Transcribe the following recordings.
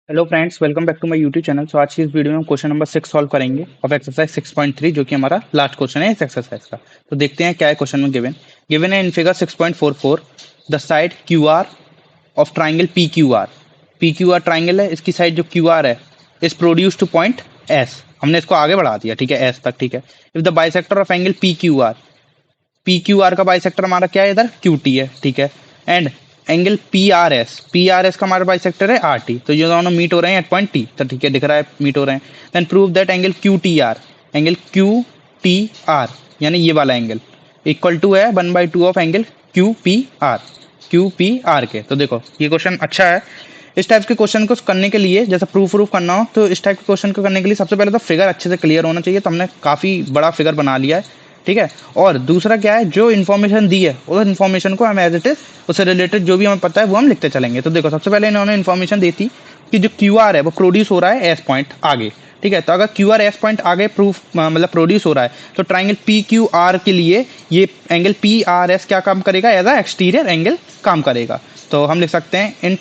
Hello friends, welcome back to my YouTube channel. So आज की इस वीडियो में हम क्वेश्चन नंबर 6 सॉल्व करेंगे ऑफ एक्सरसाइज 6.3, जो कि हमारा लास्ट क्वेश्चन है इस एक्सरसाइज का। तो देखते हैं क्या है क्वेश्चन में गिवन। गिवन है in figure 6.44 the side Q R of triangle P Q are. P Q R triangle है, इसकी साइड जो क्यू आर है is produce two point S. हमने इसको आगे बढ़ा दिया, ठीक है, एस तक, ठीक है। If the bisector of angle P Q are, P Q are का बाइसेक्टर हमारा क्या है इधर, क्यू टी है, ठीक है। And angle P R S का हमारा बाइसेक्टर है आर टी। तो ये दोनों मीट हो रहे हैं एट पॉइंट टी, तो ठीक है, दिख रहा है मीट हो रहे हैं। Then prove that angle Q T R, यानी ये वाला एंगल इक्वल टू है 1/2 of angle Q P R के। तो देखो ये क्वेश्चन अच्छा है। इस टाइप के क्वेश्चन को करने के लिए, जैसे प्रूफ करना हो, तो इस टाइप के क्वेश्चन को करने के लिए सबसे पहले तो फिगर अच्छे से क्लियर होना चाहिए। तो हमने काफी बड़ा फिगर बना लिया है, ठीक है। और दूसरा क्या है, जो इन्फॉर्मेशन दी है उस इन्फॉर्मेशन को हम एज इट इज, उससे रिलेटेड जो भी हमें पता है वो हम लिखते चलेंगे। तो देखो सबसे पहले इन्होंने इन्फॉर्मेशन दी थी कि जो क्यू आर है वो प्रोड्यूस हो रहा है एस पॉइंट आगे, ठीक है। तो अगर क्यू आर एस पॉइंट आगे प्रूफ मतलब प्रोड्यूस हो रहा है, तो ट्राइंगल पी क्यू आर के लिए ये एंगल पी आर एस क्या काम करेगा, एज अ एक्सटीरियर एंगल काम करेगा। तो हम लिख सकते हैं in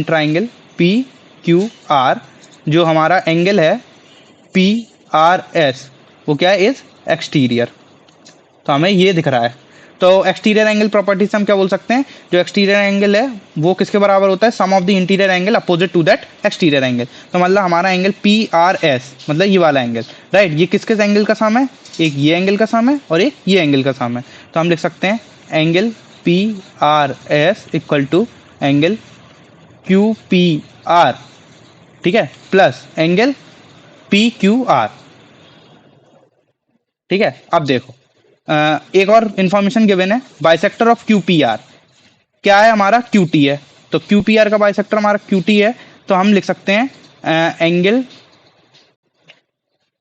triangle P Q are, जो हमारा एंगल है पी आर एस, वो क्या है, इज एक्सटीरियर। तो हमें ये दिख रहा है। तो एक्सटीरियर एंगल प्रॉपर्टी से हम क्या बोल सकते हैं, जो एक्सटीरियर एंगल है वो किसके बराबर होता है, sum of the interior angle opposite to that exterior angle. तो मतलब हमारा एंगल पी आर एस, मतलब ये वाला एंगल, राइट, ये किसके एंगल का सम है, एक ये एंगल का सम है और एक ये एंगल का सम है। तो हम लिख सकते हैं angle P R S equal to angle Q P R, ठीक है, plus angle P Q R, ठीक है। अब देखो एक और इंफॉर्मेशन गिवन है, bisector of Q P R क्या है, हमारा क्यू टी है। तो क्यू पी आर का बाइसेक्टर हमारा क्यू टी है। तो हम लिख सकते हैं angle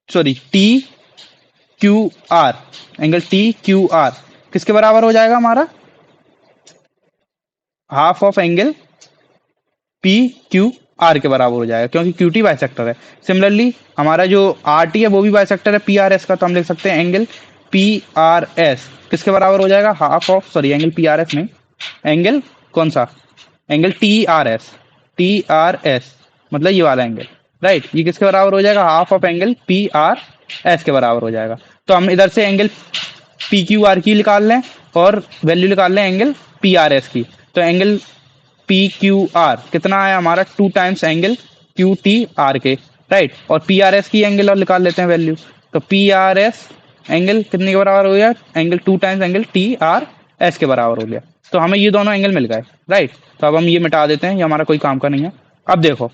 sorry T Q R, angle T Q R किसके बराबर हो जाएगा, हमारा half of angle P Q R के बराबर हो जाएगा, क्योंकि क्यू टी बाइसेक्टर है। सिमिलरली हमारा जो आर टी है वो भी बाइसेक्टर है पी आर एस का। तो हम लिख सकते हैं एंगल पी आर एस किसके बराबर हो जाएगा, half of, sorry angle P R S नहीं, एंगल कौन सा, एंगल टी आर एस, मतलब ये वाला एंगल, राइट, ये किसके बराबर हो जाएगा, half of angle P R S के बराबर हो जाएगा। तो हम इधर से एंगल पी क्यू आर की निकाल लें और वैल्यू निकाल लें एंगल पी आर एस की। तो एंगल पी क्यू आर कितना है हमारा, 2 times angle Q T R के, राइट। और पी आर एस की एंगल और निकाल लेते हैं वैल्यू। तो पी आर एस एंगल कितने के बराबर हो गया, angle 2 times angle T R S के बराबर हो गया। तो हमें ये दोनों एंगल मिल गए, राइट। तो अब हम ये मिटा देते हैं, ये हमारा कोई काम का नहीं है। अब देखो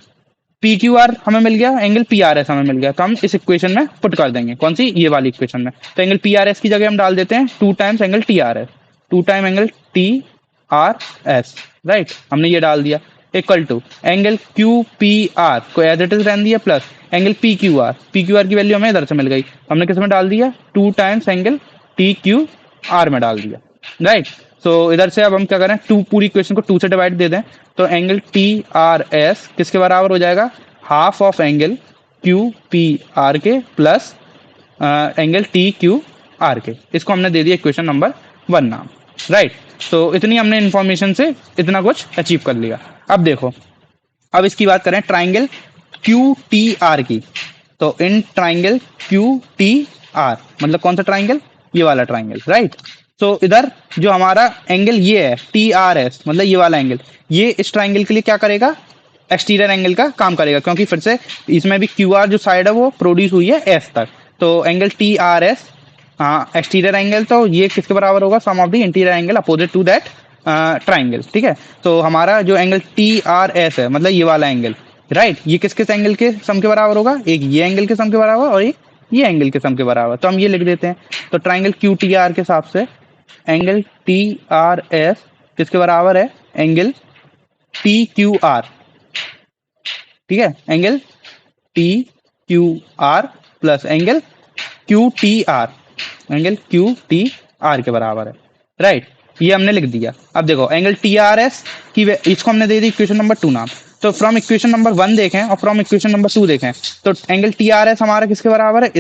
पी क्यू आर हमें मिल गया, एंगल पी आर एस हमें मिल गया। तो हम इस इक्वेशन में पुट कर देंगे, कौन सी, ये वाली इक्वेशन में। तो एंगल पी आर एस की जगह हम डाल देते हैं 2 times angle T R S, 2 time angle T R S, right, हमने ये डाल दिया, equal to angle Q P R को एज इट इज रहने दिया, plus angle P Q R की वैल्यू हमें इधर से मिल गई, हमने किस में डाल दिया, 2 times angle T Q are में डाल दिया, राइट। सो इधर से अब हम क्या करें, टू, पूरी इक्वेशन को 2 से डिवाइड दे दें। तो एंगल टी आर एस किसके बराबर हो जाएगा, half of angle Q P R के plus angle T Q R के। इसको हमने दे दिया इक्वेशन नंबर 1 नाम, राइट। तो इतनी हमने इंफॉर्मेशन से इतना कुछ अचीव कर लिया। अब देखो, अब इसकी बात करें ट्राइंगल क्यू टी आर की। तो in triangle Q T are मतलब कौन सा ट्राइंगल, ये वाला ट्राइंगल, राइट। तो इधर जो हमारा एंगल ये है टी आर एस, मतलब ये वाला एंगल, ये इस ट्राइंगल के लिए क्या करेगा, एक्सटीरियर एंगल का काम करेगा, क्योंकि फिर से इसमें भी क्यू आर जो साइड है वो प्रोड्यूस हुई है एस तक। तो एंगल टी आर एस, हाँ एक्सटीरियर एंगल, तो ये किसके बराबर होगा, sum of the interior angle opposite to that triangle, ठीक है। तो हमारा जो एंगल टी आर एस है, मतलब ये वाला एंगल, राइट, ये किस किस एंगल के सम के बराबर होगा, एक ये एंगल के सम के बराबर और एक ये एंगल के सम के बराबर। तो हम ये लिख देते हैं। तो ट्राइंगल क्यू टी आर के हिसाब से एंगल टी आर एस किसके बराबर है, एंगल टी क्यू आर, ठीक है, angle T Q R plus angle Q T are, angle Q T R के बराबर है, राइट। ये हमने लिख दिया। अब देखो एंगल टी आर एस की इसको हमने दे दी इक्वेशन नंबर 2 नाम। तो फ्रॉम इक्वेशन नंबर 1 देखें और फ्रॉम इक्वेशन नंबर 2 देखें, तो एंगल टी आर एस हमारा किसके बराबर है,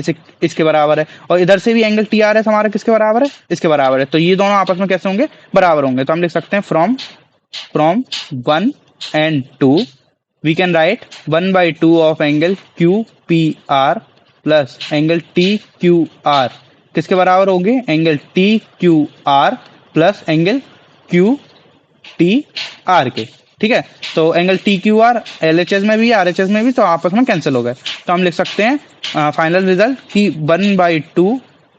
इसके बराबर है। और इधर से भी एंगल टी आर एस हमारा किसके बराबर है, इसके बराबर है। तो ये दोनों आपस में कैसे होंगे, बराबर होंगे। तो हम लिख सकते हैं from from 1 and 2, we can write 1/2 of angle Q P R plus angle T Q R किसके बराबर होंगे, angle T Q R plus angle Q T R के। ठीक है, तो angle T Q R LHS में भी आरएचएस में भी तो आपस में कैंसिल हो गए, तो हम लिख सकते हैं फाइनल रिजल्ट कि 1/2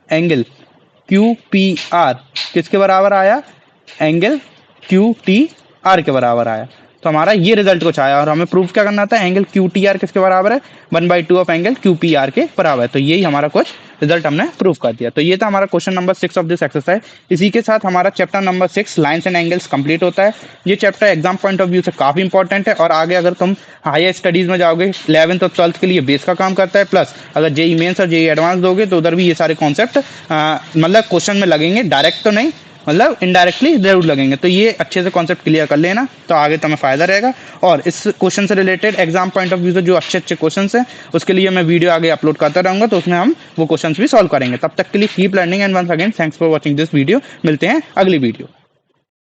एंगल क्यू पी आर किसके बराबर आया, एंगल क्यू टी आर के बराबर आया। तो हमारा ये रिजल्ट कुछ आया और हमें प्रूफ क्या करना था, एंगल क्यू टी आर किसके बराबर है, 1/2 of angle Q P R के बराबर है। तो यही हमारा कुछ रिजल्ट हमने प्रूफ कर दिया। तो ये था हमारा question number 6 of this exercise. इसी के साथ हमारा chapter number 6 lines and angles complete होता है। ये chapter exam point of view से काफी इंपॉर्टेंट है और आगे अगर तुम हायर स्टडीज में जाओगे 11th और 12th के लिए बेस का काम करता है। प्लस अगर जेई मेंस और जेई एडवांस दोगे तो उधर भी ये सारे कॉन्सेप्ट मतलब क्वेश्चन में लगेंगे, डायरेक्ट तो नहीं मतलब इनडायरेक्टली जरूर लगेंगे। तो ये अच्छे से कॉन्सेप्ट क्लियर कर लेना, तो आगे तुम्हें फायदा रहेगा। और इस क्वेश्चन से related exam point of view से जो अच्छे अच्छे क्वेश्चन हैं उसके लिए मैं वीडियो आगे अपलोड करता रहूंगा, तो उसमें हम वो क्वेश्चन भी सॉल्व करेंगे। तब तक के लिए keep learning and once again thanks for watching this video. मिलते हैं अगली वीडियो।